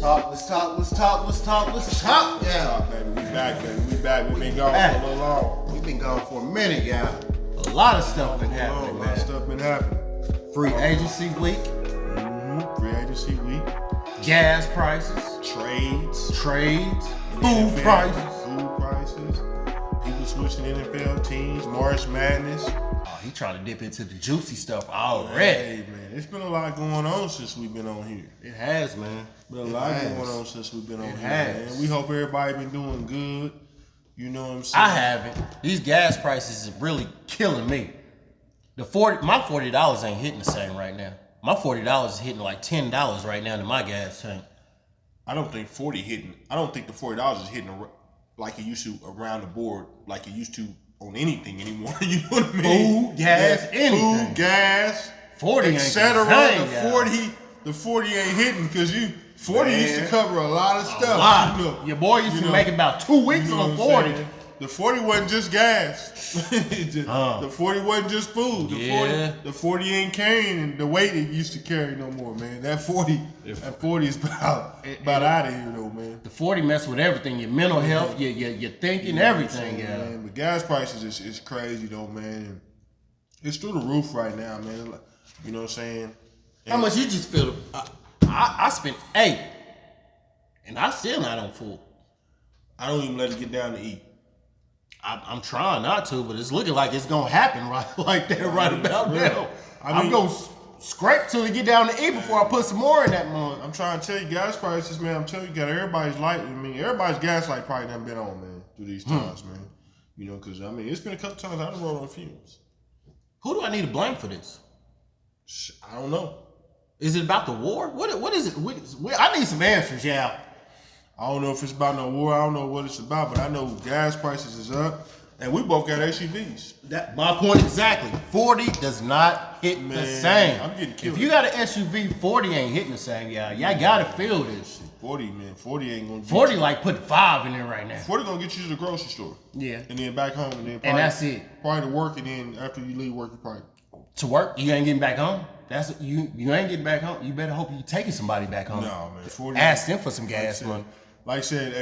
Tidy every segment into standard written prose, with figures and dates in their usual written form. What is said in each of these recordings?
talk. Yeah. Baby, we back, baby. We back. We've been gone for a little long. We've been gone for a minute, y'all. A lot of stuff been happening, man. A lot of stuff been happening. Free agency week. Free agency week. Gas prices. Trades. Food prices. People switching NFL teams. March Madness. Oh, he trying to dip into the juicy stuff already. Hey, man. It's been a lot going on since we've been on here. It has, man. Been a lot going on since we've been on here, has. man. We hope everybody been doing good. You know what I'm saying? I haven't. These gas prices is really killing me. My $40 ain't hitting the same right now. My $40 is hitting like $10 right now in my gas tank. I don't think the $40 is hitting like it used to around the board, like it used to on anything anymore. You know what I mean? Food, gas, anything. Food, gas, 40 ain't etc. the 40 ain't hitting because 40 used to cover a lot of stuff. A lot. You know, Your boy used to make about 2 weeks on 40. The 40 wasn't just gas. The 40 wasn't just food. The 40 ain't carrying the weight it used to carry no more, man. That 40 is about out of here though, man. The 40 mess with everything, your mental health, your thinking, everything, yeah. Man. But gas prices is crazy though, man. It's through the roof right now, man. You know what I'm saying? How much you just feel? I spent 8, and I still not on full. I don't even let it get down to eat. I'm trying not to, but it's looking like it's gonna happen right about now. I'm gonna scrape till we get down to eat before I put some more in that month. I'm trying to tell you, gas prices, man. I'm telling you, got everybody's light. I mean, everybody's gas light probably done been on, man, through these times, man. You know, because I mean, it's been a couple times I done rolled on fumes. Who do I need to blame for this? I don't know. Is it about the war? What is it? I need some answers, yeah. I don't know if it's about no war. I don't know what it's about, but I know gas prices is up, and we both got SUVs. That my point exactly. 40 does not hit the same. I'm getting killed. If you got an SUV, 40 ain't hitting the same, y'all. Y'all gotta feel this. 40, man. 40 ain't gonna. 40 like putting 5 in there right now. 40 gonna get you to the grocery store. Yeah. And then back home, and then and that's it. Probably to work, and then after you leave work, you probably to work. You ain't getting back home. That's you ain't getting back home. You better hope you taking somebody back home. No, man. 40. Ask them for some gas money. Like I said,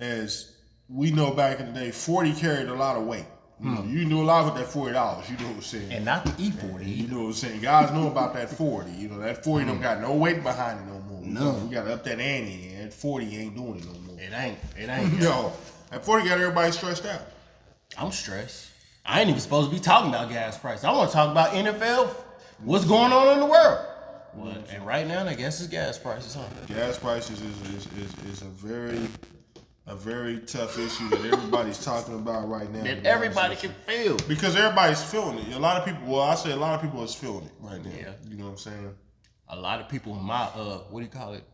as we know back in the day, 40 carried a lot of weight. You know, you knew a lot with that $40. You know what I'm saying? And not the E40. You know what I'm saying? Guys know about that 40. You know, that 40 don't got no weight behind it no more. No. We got to up that ante, and that 40 ain't doing it no more. It ain't. No. That 40 got everybody stressed out. I'm stressed. I ain't even supposed to be talking about gas prices. I want to talk about NFL, what's going on in the world. And right now, I guess it's gas prices, huh? Gas prices is a very tough issue that everybody's talking about right now. That everybody can feel. Because everybody's feeling it. A lot of people, I say a lot of people is feeling it right now. Yeah. You know what I'm saying? A lot of people in my, what do you call it?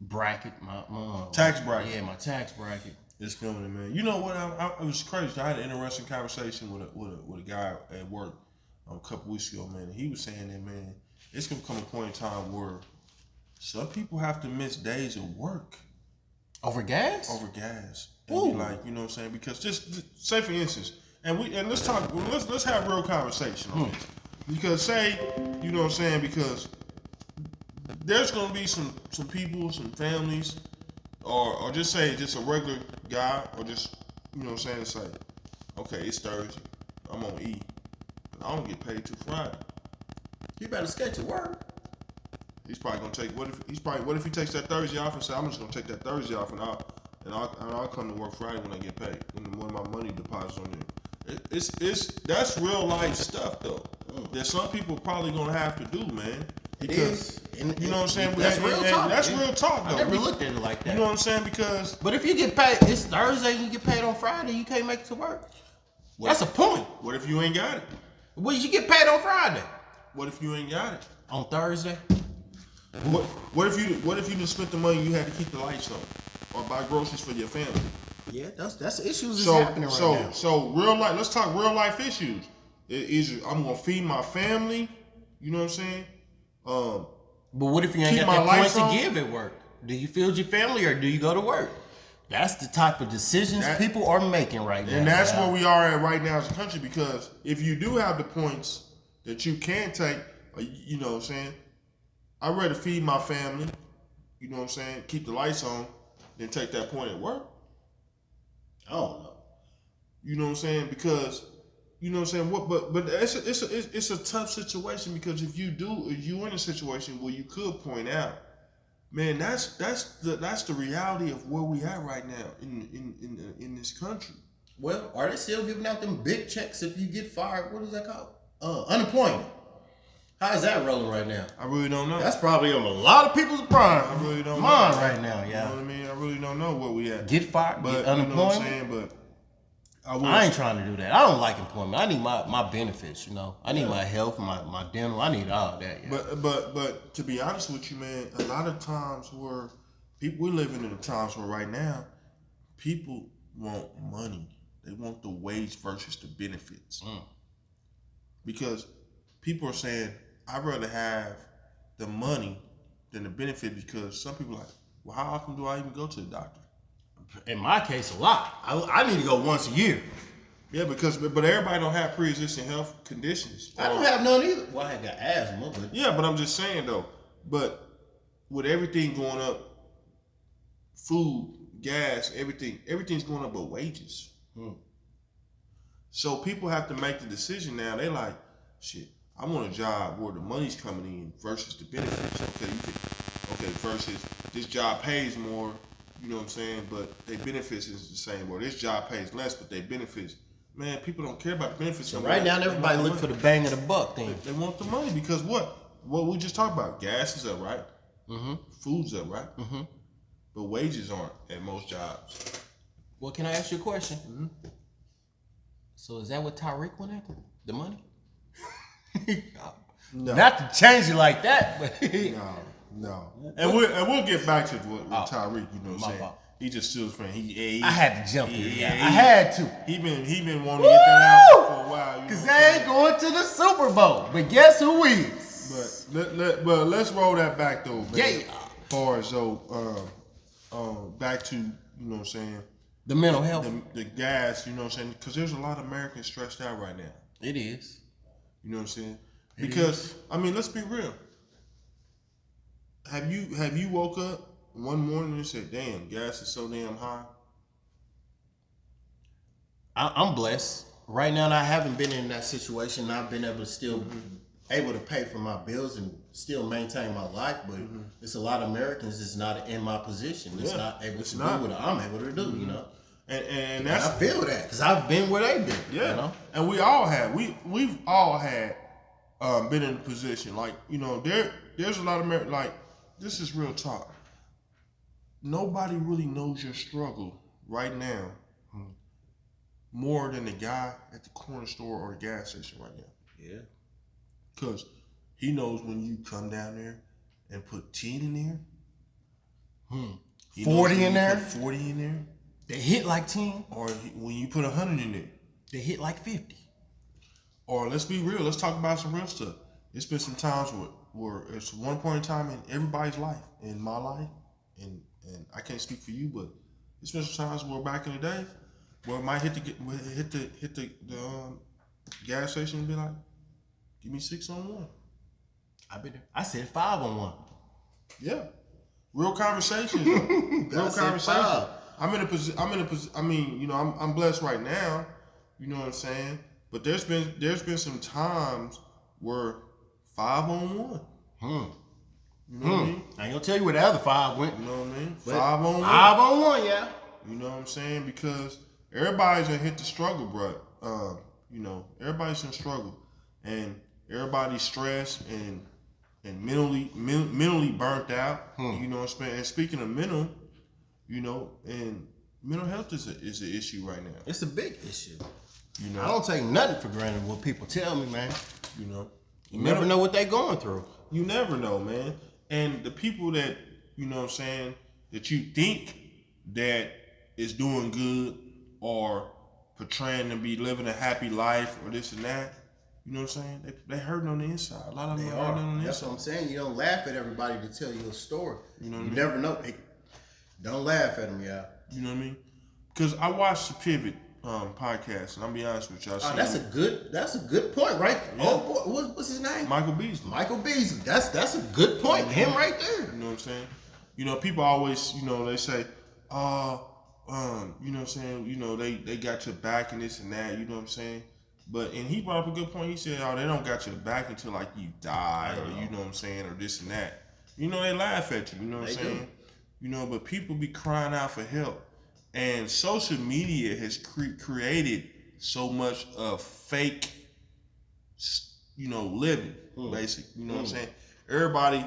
Bracket. My tax bracket. Yeah, my tax bracket. Is feeling it, man. You know what? It was crazy. I had an interesting conversation with a guy at work a couple weeks ago, man. And he was saying that, man, it's gonna come a point in time where some people have to miss days of work over gas. And be like, you know what I'm saying? Because just say for instance, and let's talk. Let's have a real conversation on this. Because say, you know what I'm saying? Because there's gonna be some people, some families, or just say just a regular guy, or just, you know what I'm saying? Say, okay, it's Thursday, I'm on E, but I don't get paid till Friday. You better schedule work. He's probably gonna take. What if he takes that Thursday off and say, I'm just gonna take that Thursday off and I'll come to work Friday when I get paid, when my money deposits on there. That's real life stuff though. That some people probably gonna have to do, man. Because you know what I'm saying. That's real talk. That's real talk though. I never looked at it like that. You know what I'm saying? Because but if you get paid, it's Thursday and you get paid on Friday, you can't make it to work. That's a point. What if you ain't got it? Well, you get paid on Friday. What if you ain't got it? On Thursday? What if you just spent the money you had to keep the lights on, or buy groceries for your family? Yeah, that's issues that's happening right now. So real life. Let's talk real life issues. I'm gonna feed my family. You know what I'm saying? But what if you ain't got that point to give at work? Do you feed your family or do you go to work? That's the type of decisions people are making right now. And that's where we are at right now as a country, because if you do have the points that you can take, you know what I'm saying? I'd rather feed my family, you know what I'm saying, keep the lights on, than take that point at work? I don't know. You know what I'm saying? Because you know what I'm saying. But it's a tough situation because if you're in a situation where you could point out, man, that's the reality of where we at right now in this country. Well, are they still giving out them big checks if you get fired? What is that called? Unemployment. How's that rolling right now? I really don't know. That's probably on a lot of people's prime. I really don't Mine know. right now, yeah. You know what I mean? I really don't know where we at. Get fired, But get unemployment. You know what I'm saying? But I ain't trying to do that. I don't like employment. I need my benefits, you know. I need my health, my dental. I need all that. Yeah. But to be honest with you, man, a lot of times where we're living in the times where right now people want money. They want the wage versus the benefits. Because people are saying, I'd rather have the money than the benefit because some people are like, well, how often do I even go to the doctor? In my case, a lot. I need to go once a year. Yeah, but everybody don't have pre-existing health conditions. I don't have none either. Well, I got asthma, but yeah, but I'm just saying though. But with everything going up, food, gas, everything's going up, but wages. So people have to make the decision now. They like, shit, I want a job where the money's coming in versus the benefits. Okay, versus this job pays more. You know what I'm saying? But their benefits is the same. Or this job pays less, but their benefits, man, people don't care about the benefits. So right now, everybody look for the bang of the buck thing. They want the money because what we just talked about, gas is up, right? Food's up, right? But wages aren't at most jobs. Well, can I ask you a question? So is that what Tyreek went after? The money? No. Not to change it like that, but No. And we'll get back to with Tyreek, you know what I'm saying? Fault. He just still his friend. I had to jump here. Yeah, I had to. He been wanting to get that out for a while. Because they ain't going to the Super Bowl. But guess who is? But let's roll that back though, man. Yeah. As far as back to, you know what I'm saying? The mental health. The gas, you know what I'm saying? Because there's a lot of Americans stressed out right now. It is. You know what I'm saying? Because I mean, let's be real. Have you woke up one morning and said, "Damn, gas is so damn high"? I'm blessed. Right now, I haven't been in that situation. I've been able to still able to pay for my bills and still maintain my life. But it's a lot of Americans that's not in my position. That's not able to do what I'm able to do. You know. And that's, I feel that because I've been where they've been. Yeah. You know? And we all have. We've all had been in a position like, you know, there's a lot of Americans like. This is real talk. Nobody really knows your struggle right now more than the guy at the corner store or the gas station right now. Yeah. Because he knows when you come down there and put 10 in there. 40 in there. 40 in there. They hit like 10. Or when you put 100 in there. They hit like 50. Or let's be real. Let's talk about some real stuff. It's been some times where it's one point in time in everybody's life, in my life, and I can't speak for you, but it's been some times where back in the day, where it might hit the gas station and be like, give me 6 on 1. I've been there. I said 5 on 1. Yeah, real conversations. Real conversations. I'm in a position. I mean, you know, I'm blessed right now. You know what I'm saying? But there's been some times where 5 on 1. You know what I mean? I ain't gonna tell you where the other 5 went. You know what I mean? But 5 on 1. 5 on 1, yeah. You know what I'm saying? Because everybody's gonna hit the struggle, bro. You know, everybody's in struggle, and everybody's stressed and mentally burnt out. You know what I'm saying? And speaking of mental, you know, and mental health is an issue right now. It's a big issue. You know, I don't take nothing for granted what people tell me, man. You know, you never know what they're going through. You never know, man. And the people that, you know what I'm saying, that you think that is doing good or portraying to be living a happy life or this and that, you know what I'm saying? They hurting on the inside. A lot of them are hurting on the That's inside. what I'm saying. You don't laugh at everybody to tell you a story. You know what I You mean? never know. Hey, don't laugh at them, y'all. You know what I mean? Because I watched the Pivot podcast, and I'll be honest with y'all. That's a good point, right? Yeah. Oh boy, what's his name? Michael Beasley. Michael Beasley. That's a good point. Him right there. You know what I'm saying? You know, people always, you know, they say, you know what I'm saying, you know, they got your back and this and that, you know what I'm saying? But, and he brought up a good point. He said, oh, they don't got your back until like you die or you know what I'm saying, or this and that. You know, they laugh at you, you know what I'm saying? You know, but people be crying out for help. And social media has created so much of fake, you know, living, basically. You know what I'm saying? Everybody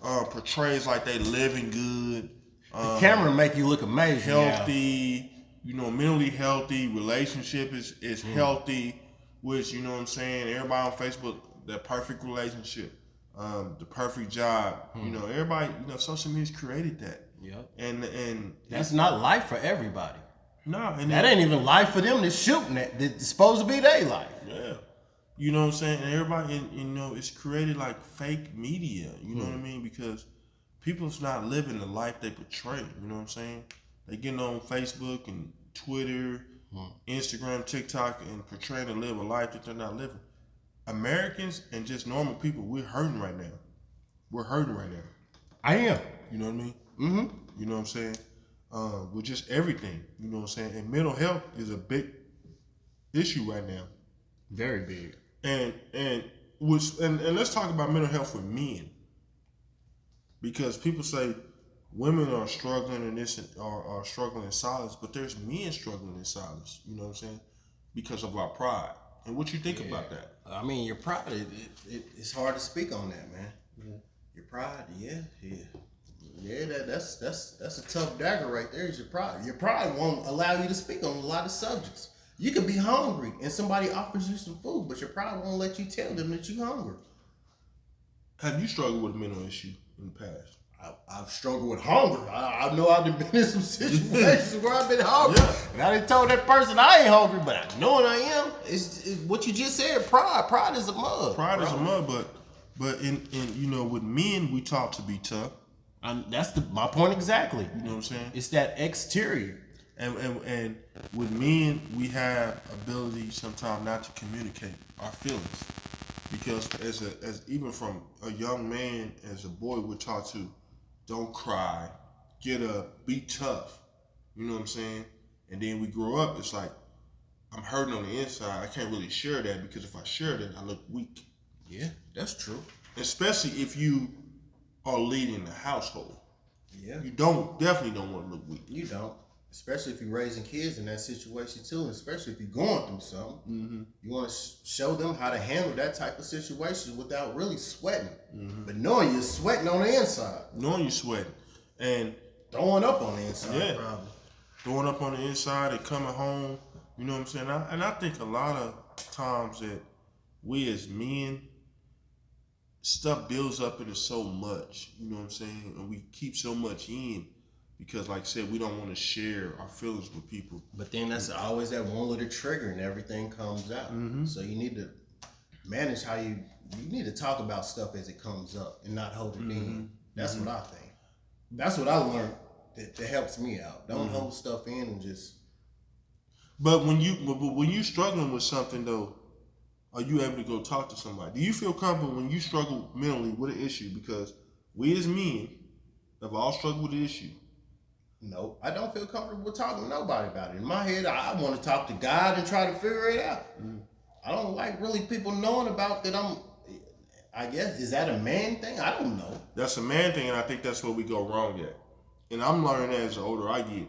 portrays like they living good. The camera make you look amazing. Healthy, you know, mentally healthy. Relationship is healthy, which, you know what I'm saying? Everybody on Facebook, that perfect relationship, the perfect job. You know, everybody, you know, social media's created that. Yep. And that's not life for everybody. No, and that ain't even life for them that's shooting at. It's supposed to be their life. Yeah. You know what I'm saying? And everybody, and, you know, it's created like fake media. You know what I mean? Because people's not living the life they portray. You know what I'm saying? They getting on Facebook and Twitter, Instagram, TikTok, and portraying to live a life that they're not living. Americans and just normal people, we're hurting right now. We're hurting right now. I am. You know what I mean? Mm-hmm. You know what I'm saying? With just everything. You know what I'm saying? And mental health is a big issue right now. Very big. And let's talk about mental health with men. Because people say women are struggling in this are struggling in silence, but there's men struggling in silence, you know what I'm saying? Because of our pride. And what you think about that? I mean, your pride, it's hard to speak on that, man. Your pride, that's a tough dagger right there. Is your pride. Your pride won't allow you to speak on a lot of subjects. You could be hungry and somebody offers you some food, but your pride won't let you tell them that you're hungry. Have you struggled with a mental issue in the past? I've struggled with hunger. I know I've been in some situations where I've been hungry. Yeah. And I done told that person I ain't hungry, but I know what I am. It's what you just said, pride. Pride is a mud. Pride is a mud, but in you know, with men we taught to be tough. That's my point exactly. You know what I'm saying? It's that exterior. And with men, we have ability sometimes not to communicate our feelings, because as even from a young man, as a boy, we're taught to don't cry, get up, be tough. You know what I'm saying? And then we grow up, it's like I'm hurting on the inside. I can't really share that because if I share that, I look weak. Yeah, that's true. Especially if you are leading the household. Yeah, you definitely don't want to look weak. You don't. Especially if you're raising kids in that situation too, and especially if you're going through something. Mm-hmm. You want to show them how to handle that type of situation without really sweating. Mm-hmm. But knowing you're sweating on the inside. Knowing you're sweating. And throwing up on the inside, yeah, probably. Throwing up on the inside and coming home. You know what I'm saying? And I think a lot of times that we as men, stuff builds up into so much. You know what I'm saying? And we keep so much in. Because, like I said, we don't want to share our feelings with people. But then that's always that one little trigger, and everything comes out. Mm-hmm. So you need to manage how you need to talk about stuff as it comes up and not hold it in. That's what I think. That's what I learned that helps me out. Don't hold stuff in and just. But when you struggling with something though, are you able to go talk to somebody? Do you feel comfortable when you struggle mentally with an issue? Because we as men have all struggled with the issue. No, I don't feel comfortable talking to nobody about it. In my head, I want to talk to God and try to figure it out. I don't like really people knowing about that I guess, is that a man thing? I don't know. That's a man thing, and I think that's where we go wrong at. And I'm learning that as the older I get.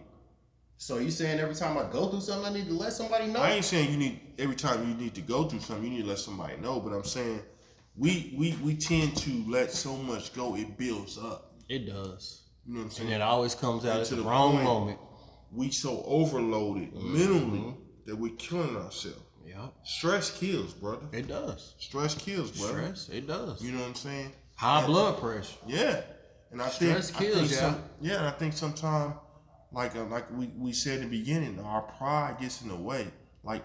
So you saying every time I go through something, I need to let somebody know? I ain't saying every time you need to go through something, you need to let somebody know. But I'm saying we tend to let so much go, it builds up. It does. You know what I'm saying? And it always comes out at the wrong moment. We so overloaded mentally that we're killing ourselves. Yeah. Stress kills, brother. It does. Stress kills, brother. Stress, it does. You know what I'm saying? High blood pressure. Yeah. And I stress kills, and I think sometimes, like we said in the beginning, our pride gets in the way. Like,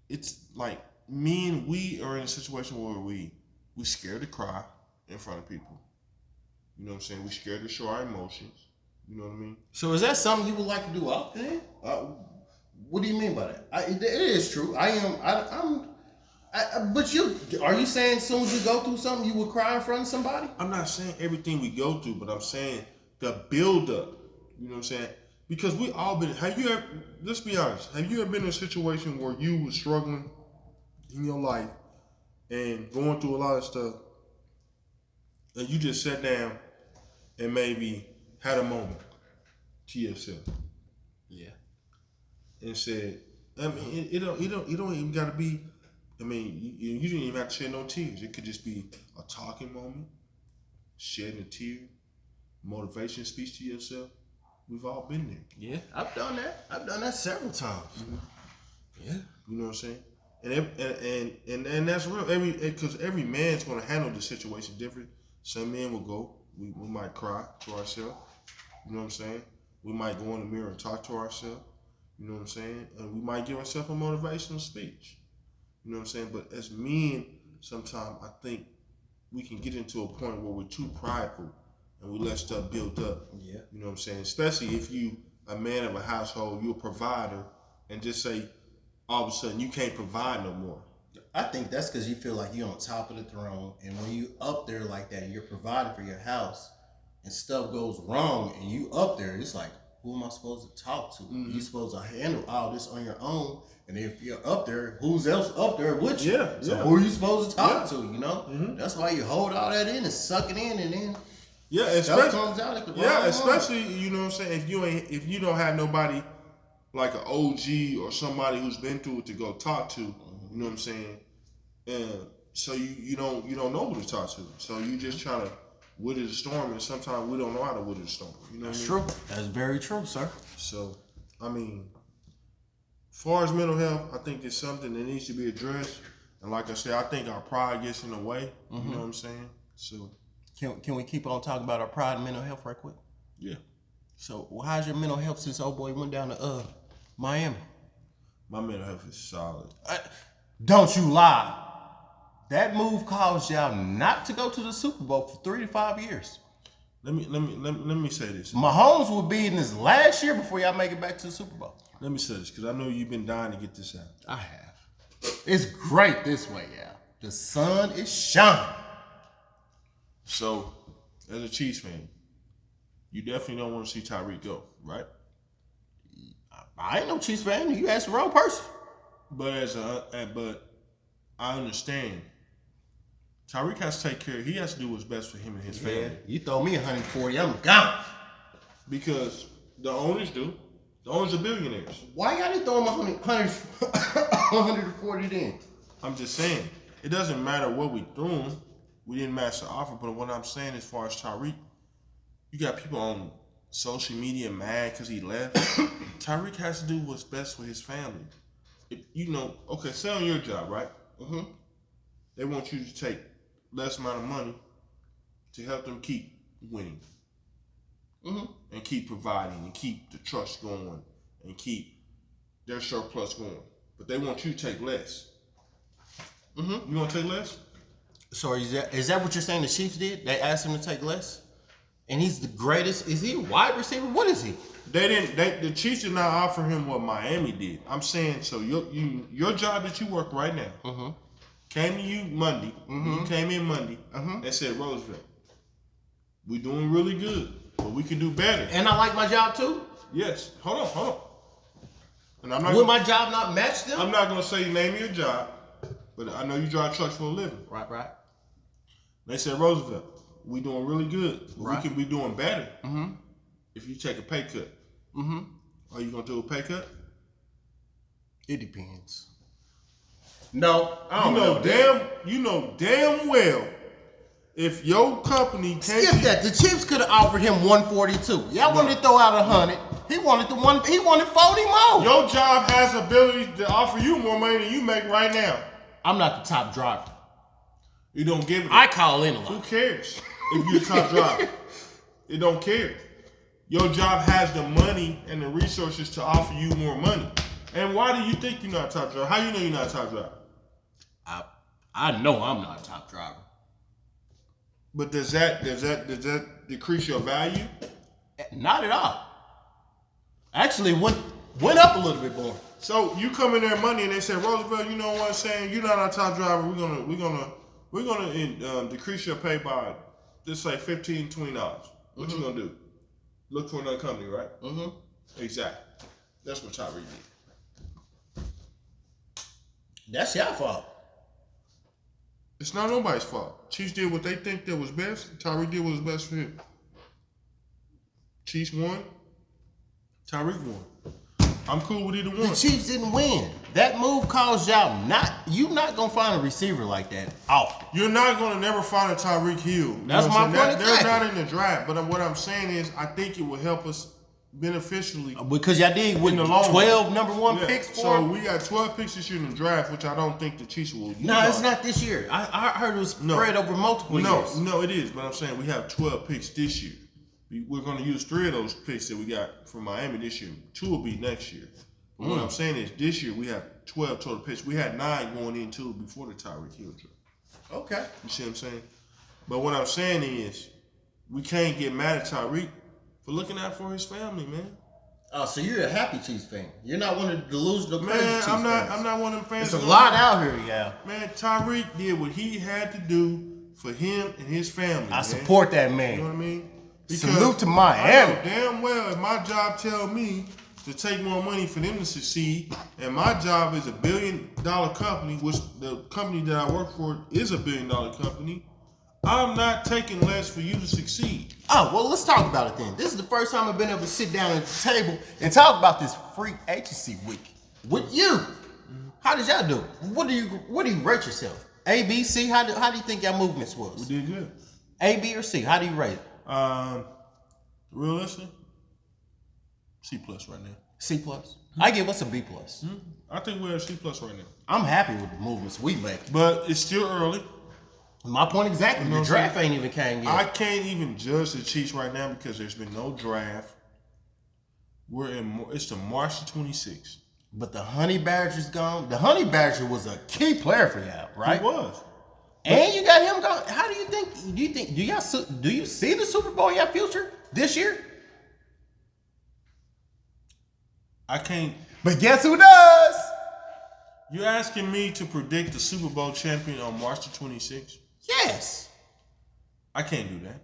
it's like we are in a situation where we scared to cry in front of people. You know what I'm saying? We're scared to show our emotions. You know what I mean? So is that something you would like to do often? What do you mean by that? It is true. I'm But are you saying as soon as you go through something, you would cry in front of somebody? I'm not saying everything we go through, but I'm saying the build up. You know what I'm saying? Because we all been. Have you ever? Let's be honest. Have you ever been in a situation where you were struggling in your life and going through a lot of stuff, and you just sat down and maybe had a moment to yourself? Yeah. And said, I mean, it don't even gotta be. I mean, you didn't even have to shed no tears. It could just be a talking moment, shedding a tear, motivation speech to yourself. We've all been there. Yeah, I've done that. I've done that several times. Mm-hmm. Yeah. You know what I'm saying? And that's real. Because every man's gonna handle the situation different. Some men will go. We might cry to ourselves. You know what I'm saying? We might go in the mirror and talk to ourselves. You know what I'm saying? And we might give ourselves a motivational speech. You know what I'm saying? But as men, sometimes I think we can get into a point where we're too prideful and we let stuff build up. Yeah. You know what I'm saying? Especially if you a man of a household, you're a provider, and just say all of a sudden you can't provide no more. I think that's because you feel like you're on top of the throne, and when you up there like that, you're providing for your house, and stuff goes wrong, and you up there, it's like, who am I supposed to talk to? Mm-hmm. You're supposed to handle all this on your own, and if you're up there, who's else up there with you? Yeah. So who are you supposed to talk to? You know, Mm-hmm. that's why you hold all that in and suck it in, and then especially comes out at the wrong especially you know what I'm saying. If you don't have nobody like an OG or somebody who's been through it to go talk to, you know what I'm saying. And so you don't know who to talk to. So you just trying to wither the storm, and sometimes we don't know how to wither the storm. You know That's what I mean? true. That's very true, sir. So I mean, as far as mental health, I think it's something that needs to be addressed. And like I said, I think our pride gets in the way. You know what I'm saying? So Can we keep on talking about our pride and mental health right quick? yeah. So how's your mental health since old boy went down to Miami? My mental health is solid. Don't you lie. That move caused y'all not to go to the Super Bowl for 3 to 5 years. Let me say this. Mahomes will be in his last year before y'all make it back to the Super Bowl. Let me say this, because I know you've been dying to get this out. I have. It's great this way, yeah. The sun is shining. So, as a Chiefs fan, you definitely don't want to see Tyreek go, right? I ain't no Chiefs fan. You asked the wrong person. But but I understand. Tyreek has to take care. He has to do what's best for him and his family. You throw me 140, I'm gone. Because the owners do. The owners are billionaires. Why y'all didn't throw him 140 then? I'm just saying, it doesn't matter what we threw him. We didn't match the offer. But what I'm saying as far as Tyreek, you got people on social media mad because he left. Tyreek has to do what's best for his family. If, okay, say on your job, right? Mm-hmm. They want you to take less amount of money to help them keep winning. Mm-hmm. And keep providing and keep the trust going and keep their surplus going. But they want you to take less. Mm-hmm. You want to take less? So is that what you're saying the Chiefs did? They asked him to take less? And he's the greatest. Is he a wide receiver? What is he? The Chiefs did not offer him what Miami did. I'm saying, so your job that you work right now came to you Monday. You came in Monday and said, Roosevelt, we're doing really good, but we can do better. And I like my job too? Yes. Hold on. And I'm not. Will my job not match them? I'm not going to say the name of your job, but I know you drive trucks for a living. Right. They said, Roosevelt, we doing really good, but Right. we can be doing better if you take a pay cut. Are you going to do a pay cut? It depends. No, I don't know. You know damn well if your company can't Skip that. The Chiefs could have offered him 142. Y'all wanted to throw out 100. He wanted 40 more. Your job has the ability to offer you more money than you make right now. I'm not the top driver. You don't give it. I call in a Who lot. cares if you're the top driver? It don't care. Your job has the money and the resources to offer you more money. And why do you think you're not a top driver? How you know you're not a top driver? I know I'm not a top driver. But does that decrease your value? Not at all. Actually, went up a little bit more. So you come in there Monday and they say, Roosevelt, you know what I'm saying? You're not our top driver. We're gonna decrease your pay by, let's say $15, $20. What you gonna do? Look for another company, right? Exactly. That's what Tyreek did. That's your fault. It's not nobody's fault. Chiefs did what they think that was best. Tyreek did what was best for him. Chiefs won. Tyreek won. I'm cool with either one. The Chiefs didn't win. That move caused y'all you not gonna find a receiver like that often. You're not gonna never find a Tyreekhill. That's my point. They're not in the draft, but what I'm saying is, I think it will help us beneficially because y'all did with 12 number one picks for. So we got 12 picks this year in the draft, which I don't think the Chiefs will use. No, it's not this year. I heard it was spread over multiple years. No, it is. But I'm saying we have 12 picks this year. We're going to use 3 of those picks that we got from Miami this year. 2 will be next year. But what I'm saying is, this year we have 12 total picks. We had 9 going into before the Tyreekhill draft. Okay. You see what I'm saying? But what I'm saying is, we can't get mad at Tyreek for looking out for his family, man. Oh, so you're a happy Chiefs fan. You're not one of the delusional crazy Chiefs fans. fans. I'm not one of them fans. There's a lot out here, yeah. Man, Tyreek did what he had to do for him and his family. I support that man. You know what I mean? Because salute to Miami. I know damn well if my job tell me to take more money for them to succeed, and my job is $1 billion company, which the company that I work for is $1 billion company, I'm not taking less for you to succeed. Oh, well, let's talk about it then. This is the first time I've been able to sit down at the table and talk about this free agency week with you. How did y'all do? What do you rate yourself? A, B, C? How do you think y'all movements was? We did good. A, B, or C? How do you rate it? Realistic, C+ right now. C+. I give us a B+. I think we're at C+ right now. I'm happy with the movements we make. But it's still early. My point exactly. The draft ain't even came yet. I can't even judge the Chiefs right now because there's been no draft. It's the March the 26th. But the Honey Badger's gone. The Honey Badger was a key player for y'all, right? He was. And you got him gone. How do you think? Do you see the Super Bowl in your future this year? I can't. But guess who does? You're asking me to predict the Super Bowl champion on March the 26th? Yes. I can't do that.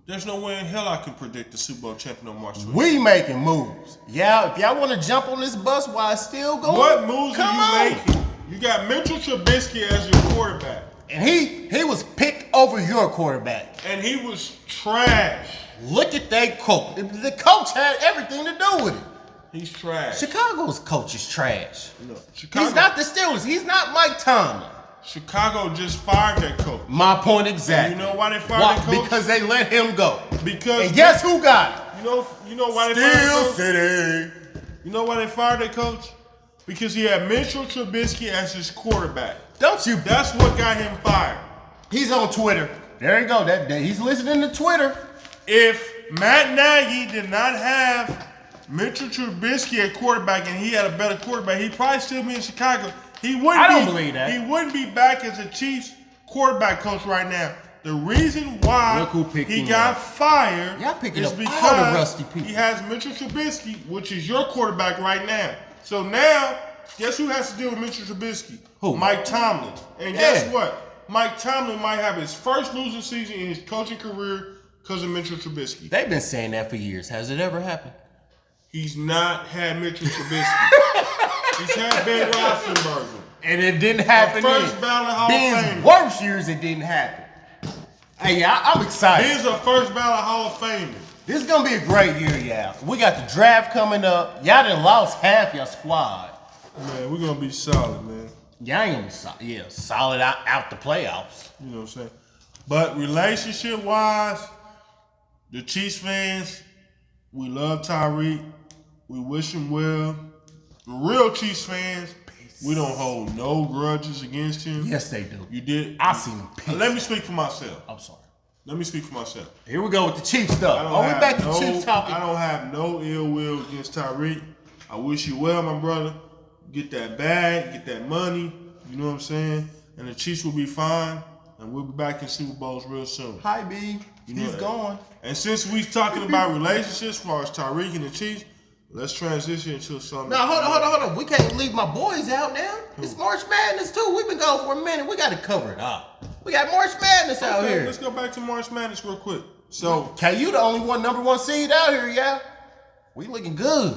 There's no way in hell I can predict the Super Bowl champion on March 26th. We making moves. Yeah, if y'all want to jump on this bus while it's still going, what moves are you making? You got MitchTrubisky as your quarterback. And he was picked over your quarterback. And he was trash. Look at that coach. The coach had everything to do with it. He's trash. Chicago's coach is trash. No, He's not the Steelers. He's not Mike Tomlin. Chicago just fired that coach. My point exactly. And you know why they fired that coach? Because they let him go. Because and guess who got it? You know why they fired that coach? City. You know why they fired that coach? Because he had MitchTrubisky as his quarterback. Don't you? That's what got him fired. He's on Twitter. There you go. He's listening to Twitter. If Matt Nagy did not have MitchTrubisky at quarterback and he had a better quarterback, he'd probably still be in Chicago. I don't believe that. He wouldn't be back as a Chiefs quarterback coach right now. The reason why he got fired is because he has MitchTrubisky, which is your quarterback right now. So now, guess who has to deal with MitchTrubisky? Who? Mike Tomlin. And guess what? Mike Tomlin might have his first losing season in his coaching career because of MitchTrubisky. They've been saying that for years. Has it ever happened? He's not had MitchTrubisky. He's had Ben Roethlisberger. And it didn't happen. First ballot Hall of Famer. Worst years it didn't happen. Hey, I'm excited. He's a first ballot Hall of Famer. This is gonna be a great year, y'all. We got the draft coming up. Y'all done lost half your squad. Man, we're gonna be solid, man. Y'all ain't gonna be solid. Yeah, solid out the playoffs. You know what I'm saying? But relationship-wise, the Chiefs fans, we love Tyreek. We wish him well. The real Chiefs fans, we don't hold no grudges against him. Yes, they do. You did? I seen him pissed. Let me speak for myself. I'm sorry. Let me speak for myself. Here we go with the Chiefs stuff. We back to Chiefs talking. I don't have no ill will against Tyreek. I wish you well, my brother. Get that bag, get that money. You know what I'm saying? And the Chiefs will be fine. And we'll be back in Super Bowls real soon. Hi, B. He's gone. And since we talking about relationships as far as Tyreek and the Chiefs, Let's transition to something. Now, hold on. We can't leave my boys out now. It's March Madness, too. We've been going for a minute. We got to cover it up. We got March Madness out here. Let's go back to March Madness real quick. So, KU the only number one seed out here, yeah. We looking good.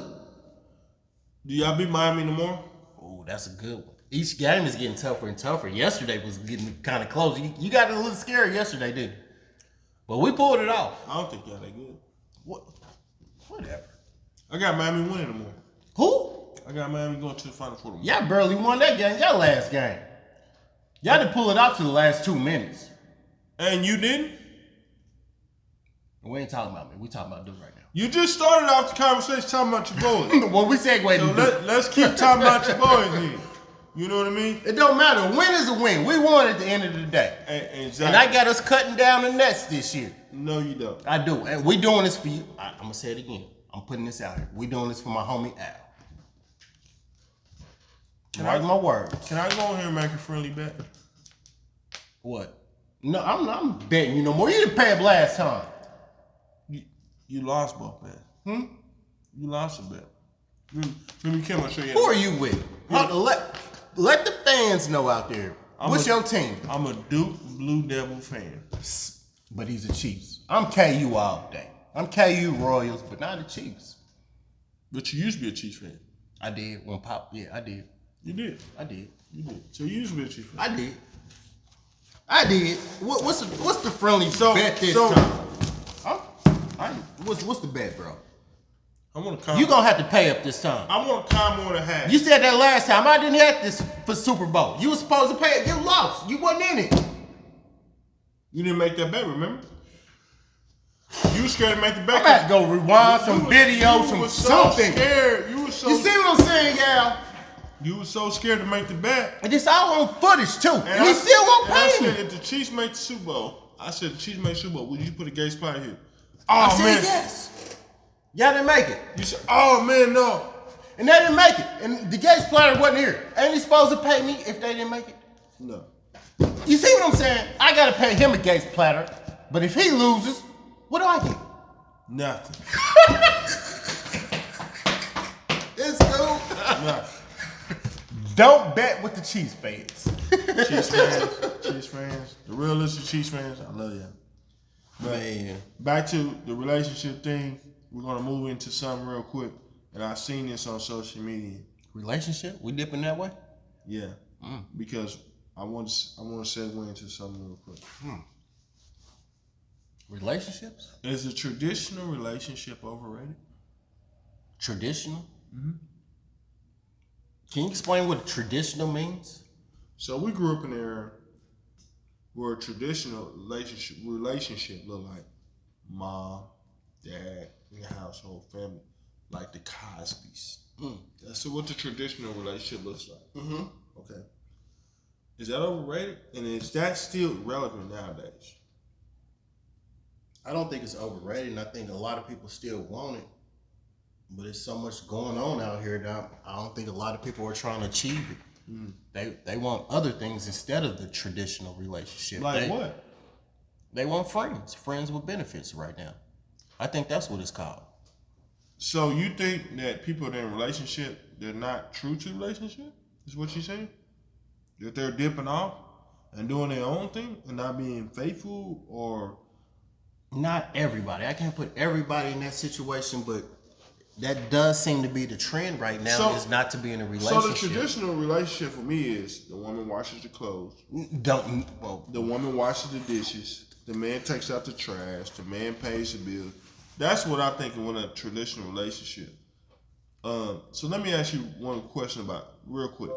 Do y'all beat Miami tomorrow? Oh, that's a good one. Each game is getting tougher and tougher. Yesterday was getting kind of close. You got a little scary yesterday, didn't you? But we pulled it off. I don't think y'all that good. Whatever. I got Miami winning tomorrow. Who? I got Miami going to the Final Four tomorrow. Y'all barely won that game. Y'all last game. Y'all didn't pull it off to the last 2 minutes. And you didn't? We ain't talking about me. We talking about dude right now. You just started off the conversation talking about your boys. Well, we segued. So let's keep talking about your boys here. You know what I mean? It don't matter. A win is a win. We won at the end of the day. Exactly. And I got us cutting down the nets this year. No, you don't. I do. And we doing this for you. I'm going to say it again. I'm putting this out here. We doing this for my homie Al. Mark my words. Can I go in here and make a friendly bet? What? No, I'm betting you no more. You didn't pay up last time. You lost both bets. You lost a bet. Let me come and show you. Who are you with? Let the fans know out there. What's your team? I'm a Duke Blue Devil fan. But he's a Chiefs. I'm KU all day. I'm KU Royals, but not the Chiefs. But you used to be a Chiefs fan. I did when Pop. Yeah, I did. You did. I did. You did. So you used to be a Chiefs fan. I did. What's the friendly bet this time? What's the bet, bro? I want to. You gonna have to pay up this time. I want to come more than half. You said that last time. I didn't have this for Super Bowl. You was supposed to pay it. You lost. You wasn't in it. You didn't make that bet, remember? You were scared to make the bet. I'm about to go rewind some video, some something. Scared. You were so. You see what I'm saying, Al? You were so scared to make the bet. And it's all on footage too. And he still won't pay me. I said if the Chiefs make the Super Bowl, would you put a gay spot here? I said yes. Y'all didn't make it. You said, oh man, no. And they didn't make it. And the Gates platter wasn't here. Ain't he supposed to pay me if they didn't make it? No. You see what I'm saying? I gotta pay him a Gates platter. But if he loses, what do I get? Nothing. It's cool. Nothing. Don't bet with the Chiefs fans. Chiefs fans, the realistic Chiefs fans, I love y'all. Man. Back to the relationship thing, we're gonna move into something real quick, and I've seen this on social media. Relationship? We dipping that way? Yeah, because I want to segue into something real quick. Relationships? Is a traditional relationship overrated? Traditional? Can you explain what traditional means? So we grew up in an era where a traditional relationship looked like mom, dad, in the household, family, like the Cosbys. That's what the traditional relationship looks like. Okay. Is that overrated? And is that still relevant nowadays? I don't think it's overrated, and I think a lot of people still want it. But there's so much going on out here that I don't think a lot of people are trying to achieve it. They want other things instead of the traditional relationship. Like what? They want friends with benefits right now. I think that's what it's called. So you think that people that are in a relationship, they're not true to the relationship? Is what you're saying? That they're dipping off and doing their own thing and not being faithful, or? Not everybody. I can't put everybody in that situation, but that does seem to be the trend right now, is not to be in a relationship. So the traditional relationship for me is the woman washes the clothes. The woman washes the dishes. The man takes out the trash. The man pays the bill. That's what I think of when a traditional relationship. So let me ask you one question about real quick.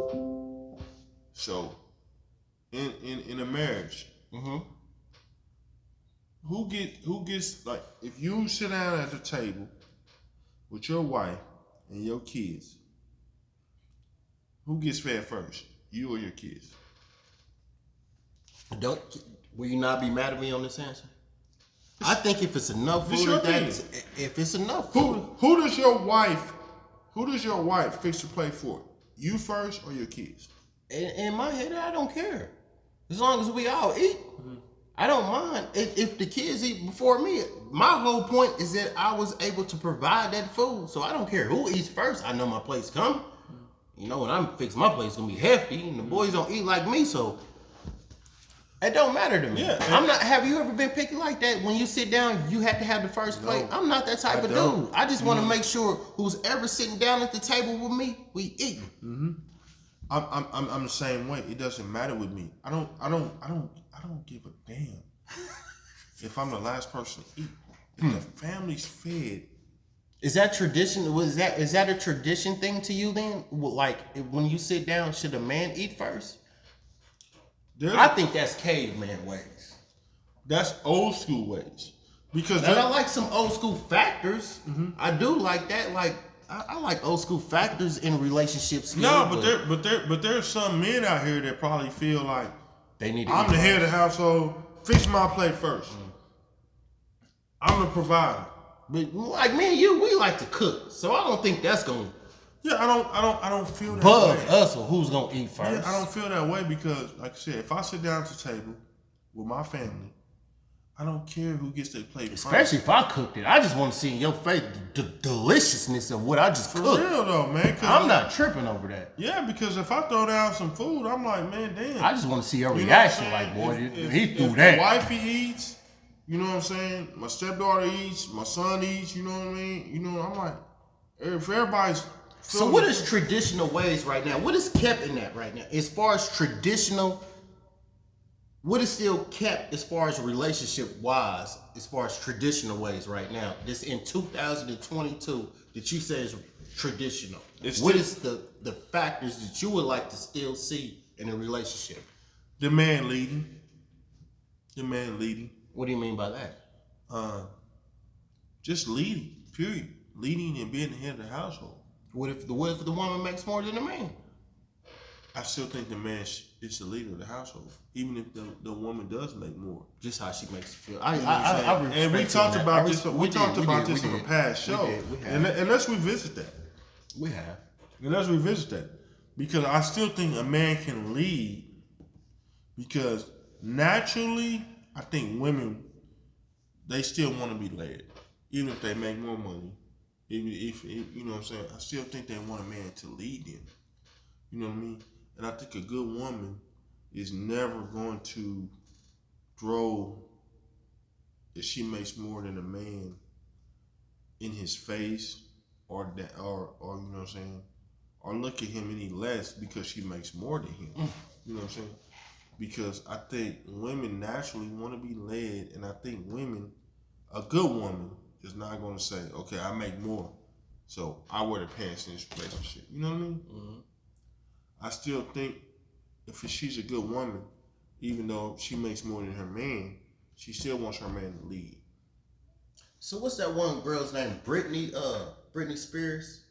So in a marriage, who gets like, if you sit down at the table with your wife and your kids, who gets fed first, you or your kids? Will you not be mad at me on this answer? I think if it's enough food, if it's enough food, who does your wife fix the plate for? You first or your kids? In my head, I don't care. As long as we all eat, I don't mind if the kids eat before me. My whole point is that I was able to provide that food, so I don't care who eats first. I know my plate's coming. You know, when I'm fixing my plate, it's gonna be hefty, and the boys don't eat like me, so it don't matter to me. Yeah, I'm not. Have you ever been picky like that? When you sit down, you have to have the first plate. I'm not that type of dude. I just want to make sure who's ever sitting down at the table with me, we eating. Mm-hmm. I'm the same way. It doesn't matter with me. I don't give a damn if I'm the last person to eat. If the family's fed. Is that tradition? Is that a tradition thing to you then? Like when you sit down, should a man eat first? I think that's caveman ways. That's old school ways. Because I like some old school factors. Mm-hmm. I do like that. Like I like old school factors in relationships. No, but there's some men out here that probably feel like they need. I'm the head of the household. Fix my plate first. Mm-hmm. I'm the provider. But like me and you, we like to cook, so I don't think that's gonna. Yeah, I don't feel that bug way. us or who's gonna eat first. Yeah, I don't feel that way because, like I said, if I sit down at the table with my family, I don't care who gets their plate first. Especially if I cooked it, I just want to see in your face the deliciousness of what I just cooked. For real though, man. I'm not tripping over that. Yeah, because if I throw down some food, I'm like, man, damn. I just want to see your reaction. Like, boy, he threw that. If the wifey eats. You know what I'm saying? My stepdaughter eats, my son eats, you know what I mean? You know, I'm like, if everybody's... So what is traditional ways right now? What is kept in that right now? As far as traditional, what is still kept as far as relationship-wise, as far as traditional ways right now? This in 2022 that you say is traditional. What is the factors that you would like to still see in a relationship? The man leading. The man leading. What do you mean by that? Just leading, period. Leading and being the head of the household. What if the woman makes more than the man? I still think the man is the leader of the household, even if the woman does make more. Just how she makes you feel. And we talked about this. We talked about this in the past show, and let's revisit that. We have. And let's revisit that because I still think a man can lead because naturally. I think women, they still want to be led, even if they make more money. Even if you know what I'm saying, I still think they want a man to lead them. You know what I mean? And I think a good woman is never going to throw if she makes more than a man in his face, or you know what I'm saying, or look at him any less because she makes more than him. You know what I'm saying? Because I think women naturally want to be led, and I think a good woman is not going to say, okay, I make more, so I wear the pants in this relationship. You know what I mean? Mm-hmm. I still think if she's a good woman, even though she makes more than her man, she still wants her man to lead. So what's that one girl's name? Britney Spears?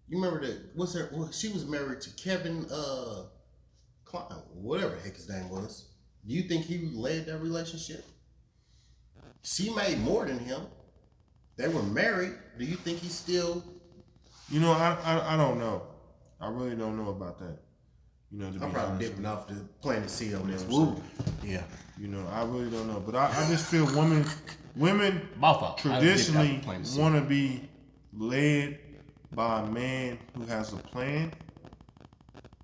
You remember that? She was married to Kevin, whatever the heck his name was. Do you think he led that relationship? She made more than him. They were married. Do you think he's still? You know, I don't know. I really don't know about that. You know, I'm probably dipping off the planet C on this. Woo. Yeah. You know, I really don't know, but I just feel women traditionally want to be led by a man who has a plan.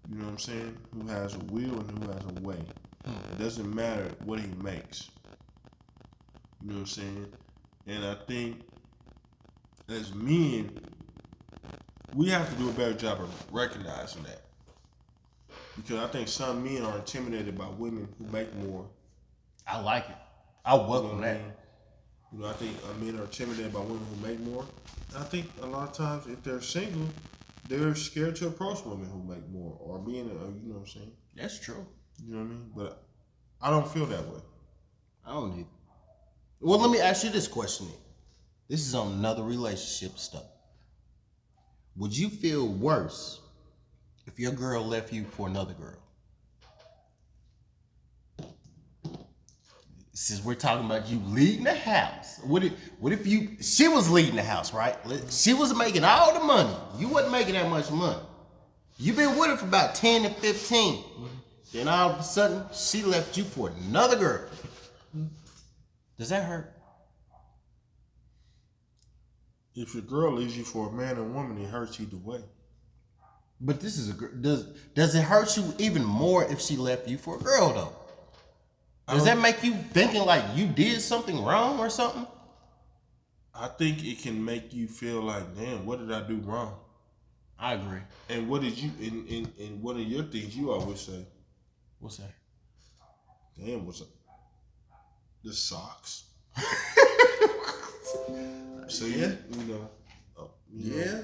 You know what I'm saying? Who has a will and who has a way. It doesn't matter what he makes. You know what I'm saying? And I think as men, we have to do a better job of recognizing that. Because I think some men are intimidated by women who make more. I like it. I welcome that. You know, I think men are intimidated by women who make more. And I think a lot of times if they're single, they're scared to approach women who make more or being, you know what I'm saying? That's true. You know what I mean? But I don't feel that way. I don't either. Well, let me ask you this question. This is on another relationship stuff. Would you feel worse if your girl left you for another girl? Since we're talking about you leading the house, what if she was leading the house, right? She was making all the money. You wasn't making that much money. You've been with her for about 10 to 15. Then all of a sudden, she left you for another girl. Does that hurt? If your girl leaves you for a man or woman, it hurts either way. But this is does it hurt you even more if she left you for a girl though? Does that make you thinking like you did something wrong or something? I think it can make you feel like, damn, what did I do wrong? I agree. And what did you and one of your things you always say? What's that? Damn, what's up? The socks. So Yeah. Yeah.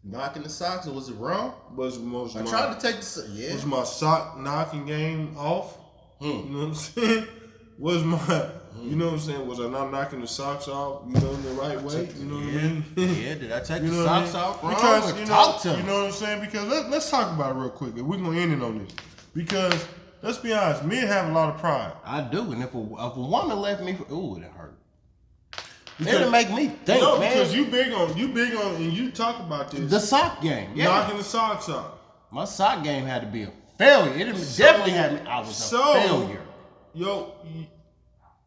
Knocking the socks, or was it wrong? Was I tried to take the Was my sock knocking game off? You know what I'm saying? Was my you know what I'm saying? Was I not knocking the socks off? You know, in the right way? You know what I mean? Yeah, did I take the socks off wrong? Because Talk to me. you know what I'm saying? Because let's talk about it real quick. We're gonna end it on this. Because let's be honest, men have a lot of pride. I do, and if a woman left me, ooh, it hurt. It'll make me think, no, man. because you big on, and you talk about this. The sock game, yeah. Knocking the socks off. My sock game had to be a failure. It definitely had me. I was a failure.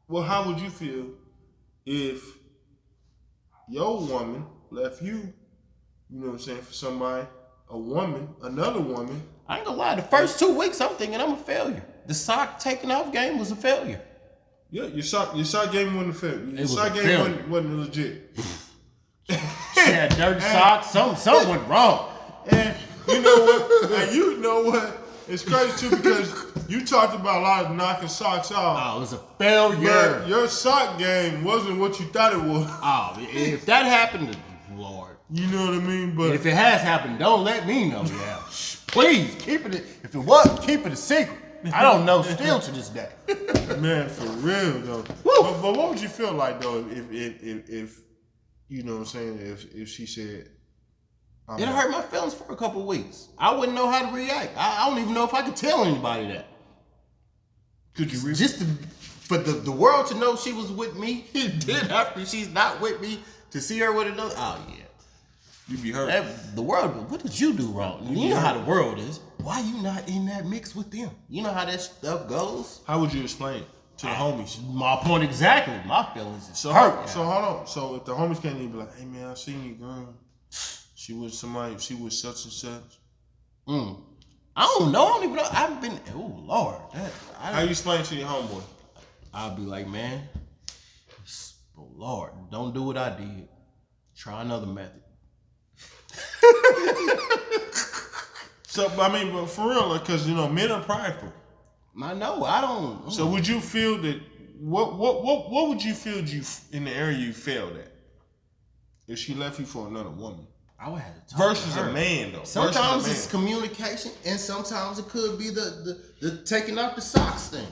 Well, how would you feel if your woman left you, you know what I'm saying, for somebody, another woman? I ain't gonna lie, the first 2 weeks I'm thinking I'm a failure. The sock taking off game was a failure. Yeah, your sock game wasn't a failure. Your sock game wasn't legit. She had dirty socks, something went wrong. And you know what? It's crazy too because you talked about a lot of knocking socks off. Oh, it was a failure. But your sock game wasn't what you thought it was. Oh, if that happened, Lord. You know what I mean? But if it has happened, don't let me know. Yeah. Please, keep it. If it was, keep it a secret. I don't know still to this day. Man, for real though. But what would you feel like though if you know what I'm saying, if she said it hurt my feelings for a couple of weeks. I wouldn't know how to react. I don't even know if I could tell anybody that. Could you just for the world to know she was with me, then after she's not with me, to see her with another, oh yeah. You be hurt. The world, what did you do wrong? You know how the world is. Why you not in that mix with them? You know how that stuff goes? How would you explain it to the homies? My point exactly. My feelings is hurt. Yeah. So hold on. So if the homies can't even be like, hey man, I seen you, girl. She was somebody, she was such and such. I don't know. I don't even know. I've been, oh Lord. How you explain it to your homeboy? I'll be like, man, oh Lord, don't do what I did. Try another method. So, I mean, but for real, because, you know, men are prideful. I know, I don't. So would you feel that, what would you feel in the area you failed at? If she left you for another woman? I would have to talk versus to her. A man, though. Sometimes it's communication, and sometimes it could be the taking off the socks thing.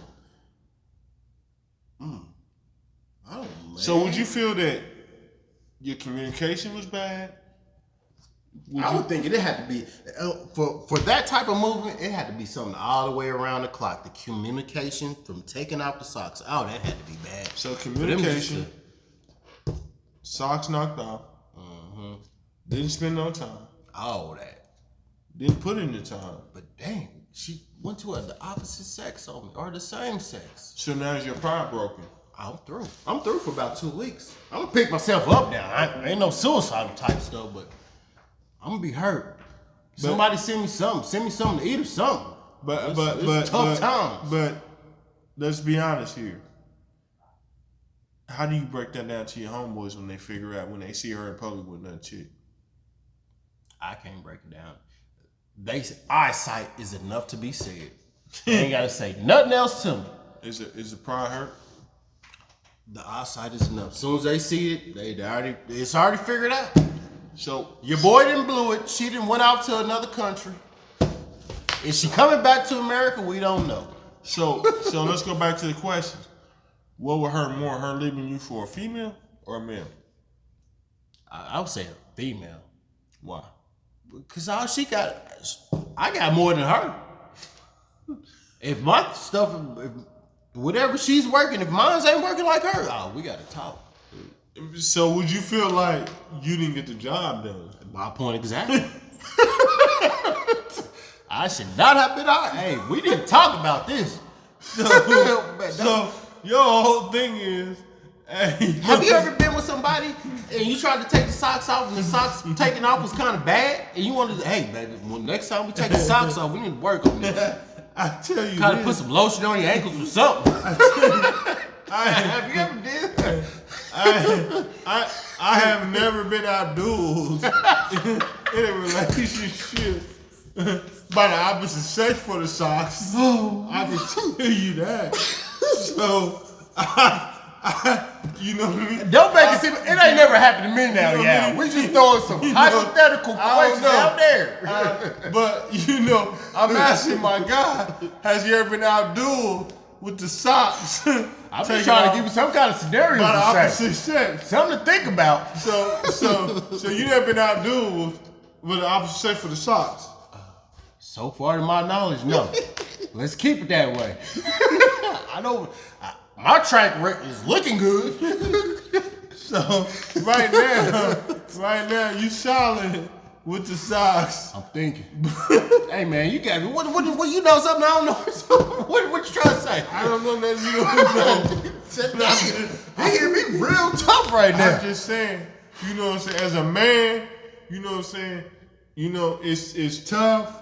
I don't know, man. So would you feel that your communication was bad? I would think it had to be for that type of movement. It had to be something all the way around the clock. The communication from taking out the socks. Oh, that had to be bad. So communication, socks knocked off. Didn't spend no time. All that. Didn't put in the time. But dang, she went to the opposite sex on me or the same sex. So now is your pride broken? I'm through. I'm through for about 2 weeks. I'm gonna pick myself up now. I ain't no suicidal type stuff, but I'm gonna be hurt. Somebody send me something to eat or something. But tough times. But let's be honest here. How do you break that down to your homeboys when they figure out when they see her in public with another chick? I can't break it down. They say eyesight is enough to be said. They ain't gotta say nothing else to me. Is the pride hurt? The eyesight is enough. As soon as they see it, it's already figured out. So your boy didn't blew it. She didn't went out to another country. Is she coming back to America? We don't know. So let's go back to the question. What would hurt more, her leaving you for a female or a male? I would say a female. Why? Because all she got, I got more than her. If my stuff, whatever she's working, if mine ain't working like her, we got to talk. So would you feel like you didn't get the job done? My point exactly. I should not have been out. Hey, we didn't talk about this. your whole thing is. Hey, have you ever been with somebody and you tried to take the socks off and the socks taking off was kind of bad and you wanted to, hey baby, well, next time we take the socks off, we need to work on this. I tell you, Kind of put some lotion on your ankles or something. Have you ever did that? I have never been outdoors in a relationship by the opposite sex for the socks. I can tell you that. So, you know what I mean? Don't make it seem, it ain't never happened to me now, You know yeah. what I mean? We just throwing some hypothetical I don't questions know. out there. But, you know, I'm asking my guy, has he ever been outdoors with the socks? I'm just trying to give you some kind of scenario by the to opposite say. sex. Something to think about. So you never been outdoors with the opposite sex for the socks? So far to my knowledge, no. Let's keep it that way. I know my track record is looking good. So right now you solid with the socks. I'm thinking. Hey man, you got what you know something I don't know. What you trying to say? I don't know that you don't know. He can be real tough right now. I'm just saying, you know what I'm saying, as a man, you know what I'm saying, you know, it's tough.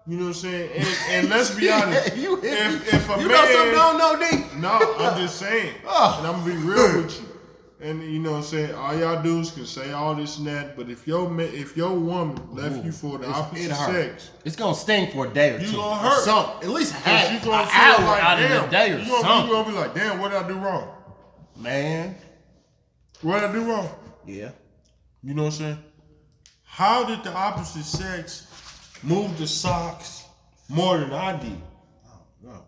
You know what I'm saying? And let's be honest. if a you man, know something I don't know, D. No, I'm just saying. And I'm gonna be real with you. And you know what I'm saying? All y'all dudes can say all this and that, but if your woman left you for the opposite sex, it's gonna sting for a day or two. You gonna hurt. At least half you gonna an feel hour like, out damn, of the day or something. You gonna be like, damn, what did I do wrong? Man. What did I do wrong? Yeah. You know what I'm saying? How did the opposite sex move the socks more than I did? Oh no.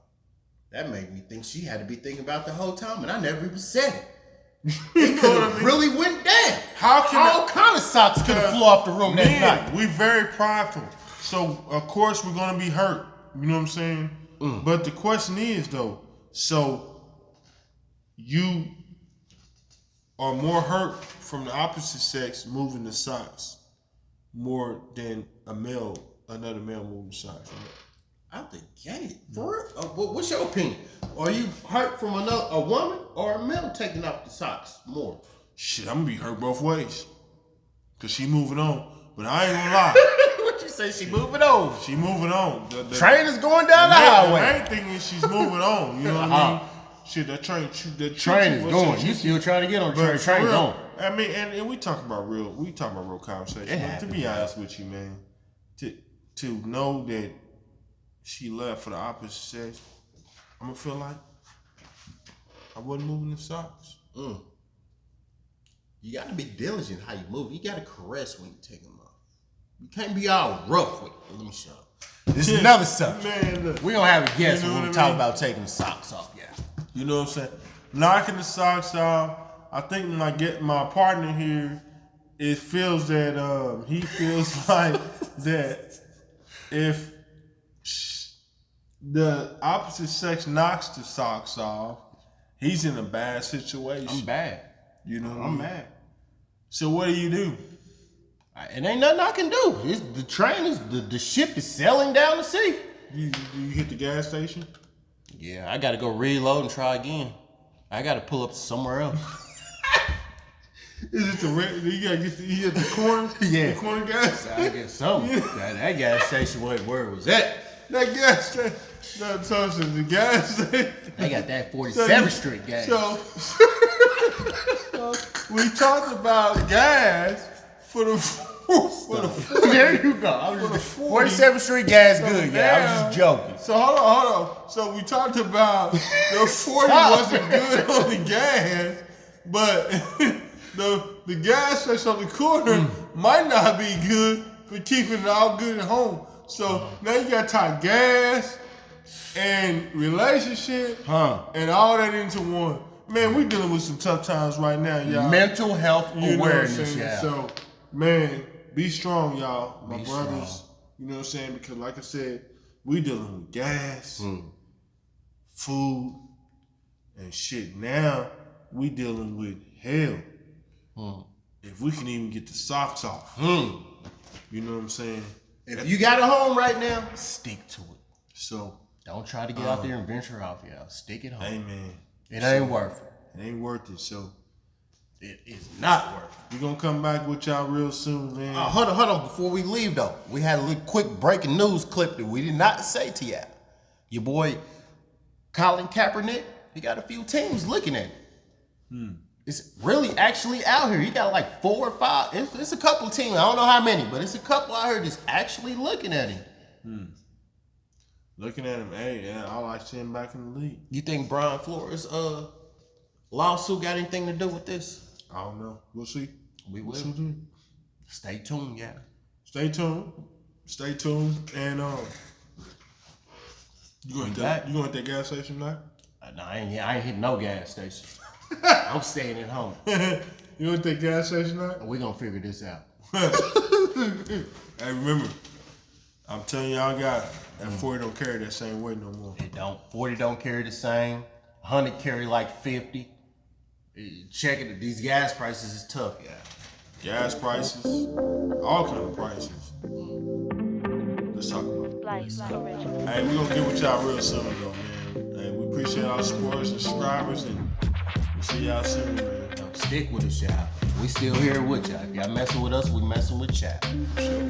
That made me think she had to be thinking about the whole time, and I never even said it. It could have really went down. All kind of socks could have flew off the room that night. We very prideful, so of course we're gonna be hurt. You know what I'm saying? But the question is though, so you are more hurt from the opposite sex moving the socks more than another male moving the socks. Right? Out the gate, for real? What's your opinion? Are you hurt from a woman or a male taking off the socks more? Shit, I'm gonna be hurt both ways, cause she moving on. But I ain't gonna lie. What you say? She moving on? She moving on. The train is going down the highway. The main thing is she's moving on. You know what I mean? Shit, the train is going. You still trying to get on the train? Train going. I mean, and we talking about real conversation. To be honest with you, man, to know that she left for the opposite sex, I'm gonna feel like I wasn't moving the socks. You gotta be diligent how you move. You gotta caress when you take them off. You can't be all rough with it. Let me show you. This is another subject. Man, look, we gonna have a guest when we what talk I mean? about taking the socks off. Yeah. You know what I'm saying? Knocking the socks off. I think when I get my partner here, it feels that he feels like that if the opposite sex knocks the socks off, he's in a bad situation. I'm bad. You know what I'm mad. So what do you do? It ain't nothing I can do. The train is the ship is sailing down the sea. You hit the gas station? Yeah, I gotta go reload and try again. I gotta pull up somewhere else. Is it you gotta get you at the corner? Yeah. The corner gas? I guess so. That gas station where it was at. That gas station. That tells the gas station. They got that 47th Street gas. So we talked about gas for the there you go. 47th Street gas good, yeah. I was just joking. So hold on. So we talked about the 40 wasn't good on the gas, but the gas station on the corner might not be good for keeping it all good at home. So now you got to tie gas and relationship and all that into one. Man, we dealing with some tough times right now, y'all. Mental health You know awareness, what I'm saying? yeah. So, man, be strong, y'all. My Be brothers. strong. You know what I'm saying? Because like I said, we dealing with gas, food, and shit. Now, we dealing with hell. If we can even get the socks off. You know what I'm saying? If you got a home right now, stick to it. So don't try to get out there and venture off, y'all. Stick at home. Amen. It ain't worth it. It ain't worth it. So it is not worth it. We're gonna come back with y'all real soon, man. Hold on. Before we leave though, we had a little quick breaking news clip that we did not say to y'all. Your boy Colin Kaepernick, he got a few teams looking at it. It's really actually out here. He got like 4 or 5. It's a couple of teams. I don't know how many, but it's a couple out here that's actually looking at him. Looking at him, hey, I like seeing him back in the league. You think Brian Flores' lawsuit got anything to do with this? I don't know. We'll see. We will. See. Stay tuned, yeah. Stay tuned. And you gonna hit that gas station tonight? No, I ain't hitting no gas station. I'm staying at home. You gonna hit that gas station tonight? We gonna figure this out. Hey, remember, I'm telling y'all, that 40 don't carry that same weight no more. It don't. 40 don't carry the same. 100 carry like 50. Check it. These gas prices is tough, yeah. Gas prices, all kind of prices. Let's talk about it. Hey, we're gonna get with y'all real soon though, man. Hey, we appreciate our supporters and subscribers, and we'll see y'all soon, man. Stick with us, y'all. We still here with y'all. If y'all messing with us, we messing with y'all. Sure.